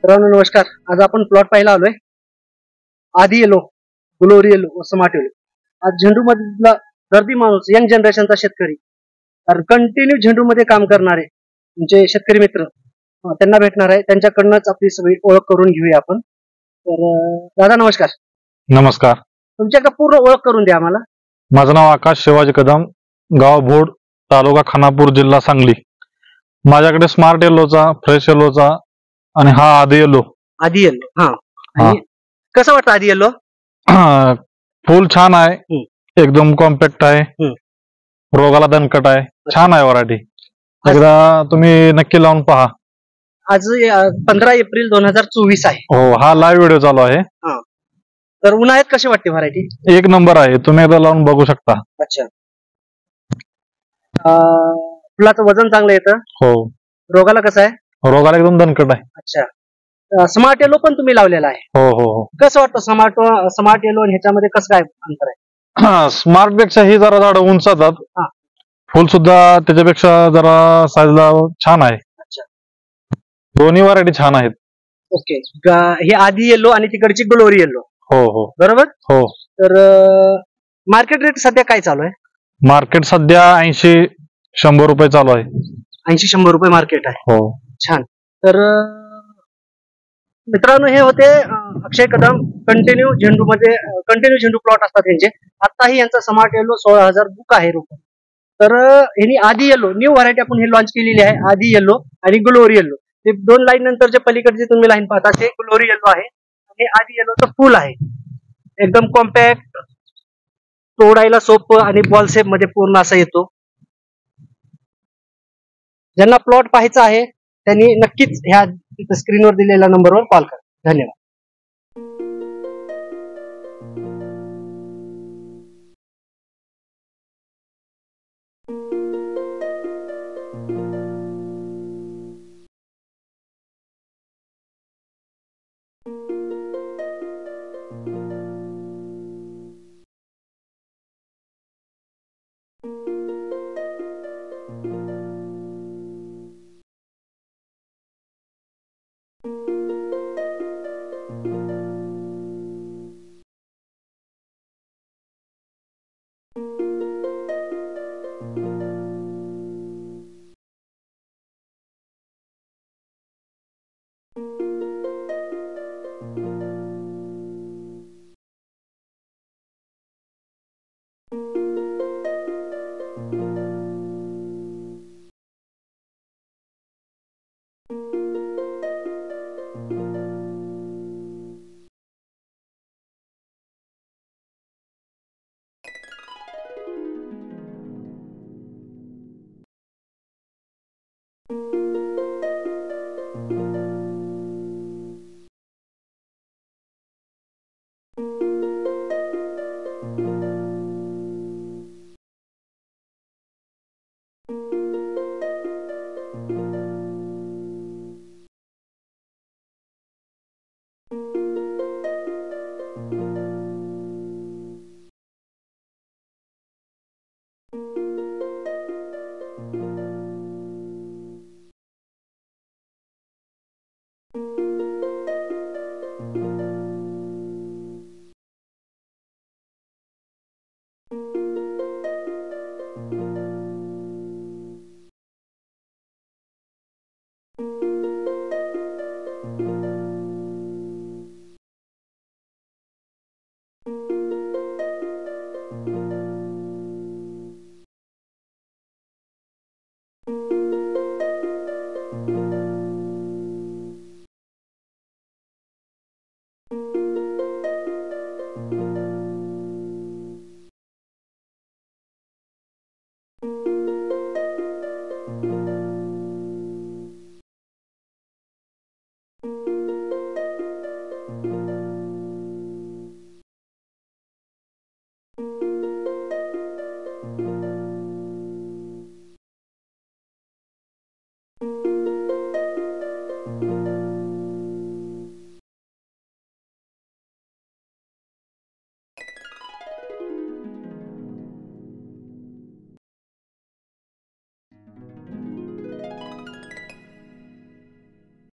मित्रांनो नमस्कार. आज आपण प्लॉट पाहायला आलोय. आधी yellow, glory yellow, smart yellow. आज झेंडू मधला दर्दी माणूस, यंग जनरेशनचा शेतकरी, कारण कंटिन्यू झेंडू मध्ये काम करणारे तुमचे शेतकरी मित्र त्यांना भेटणार आहे. त्यांच्याकडनंच आपली सगळी ओळख करून घेऊया आपण. तर दादा नमस्कार. नमस्कार. तुमच्या पूर्ण ओळख करून द्या आम्हाला. माझं नाव आकाश शिवाजी कदम, गाव भोड, तालुका खानापूर, जिल्हा सांगली. माझ्याकडे स्मार्ट येलोचा, फ्रेश येलोचा आणि हा आधी येलो. आधी येलो. आणि कसं वाटतं आधी येलो? फुल छान आहे, एकदम कॉम्पॅक्ट आहे, रोगाला दणकट आहे, छान आहे व्हरायटी. एकदा तुम्ही नक्की लावून पहा. आज 15 एप्रिल 2024 आहे. हो, हा लाईव्ह व्हिडिओ चालू आहे. तर उन्हाळ्यात कशी वाटते व्हरायटी? एक नंबर आहे, तुम्ही एकदा लावून बघू शकता. अच्छा. फुलाचं वजन चांगलं येतं. हो. रोगाला कसं आहे? रोगाला एकदम दणकट आहे. अच्छा. स्मार्ट येलो पण तुम्ही लावलेला आहे. हो हो हो. कसं वाटतं स्मार्ट येलो आणि ह्याच्यामध्ये कसं काय अंतर आहे? स्मार्ट पेक्षा ही जरा झाड उंच जातात. फुल सुद्धा त्याच्यापेक्षा जरा साईजला छान आहे. अच्छा. दोन्ही व्हरायटी छान आहेत. ओके. हे आधी येलो आणि तिकडची ग्लोरी येलो. हो हो. बरोबर. हो. तर मार्केट रेट सध्या काय चालू आहे? मार्केट सध्या 80-100 रुपये चालू आहे. 80-100 रुपये मार्केट आहे. हो. छान. तर मित्रांनो हे होते अक्षय कदम. कंटिन्यू झेंडू प्लॉट असतात त्यांचे. आताही यांचा स्मार्ट येलो 16,000 बुक आहे रुपये. तर यांनी आधी येलो न्यू व्हरायटी आपण हे लॉन्च केलेली आहे. आधी येलो आणि ग्लोरी येलो. ते दोन लाईन नंतरच्या पलीकडे तुम्ही लाईन पाहता ते ग्लोरी येलो आहे आणि आधी येलोचं फुल आहे. एकदम कॉम्पॅक्ट, तोडायला सोपं आणि बॉल शेप मध्ये पूर्ण असा येतो. ज्यांना प्लॉट पाहायचा आहे त्यांनी नक्कीच ह्या स्क्रीनवर दिलेल्या नंबरवर कॉल करा. धन्यवाद.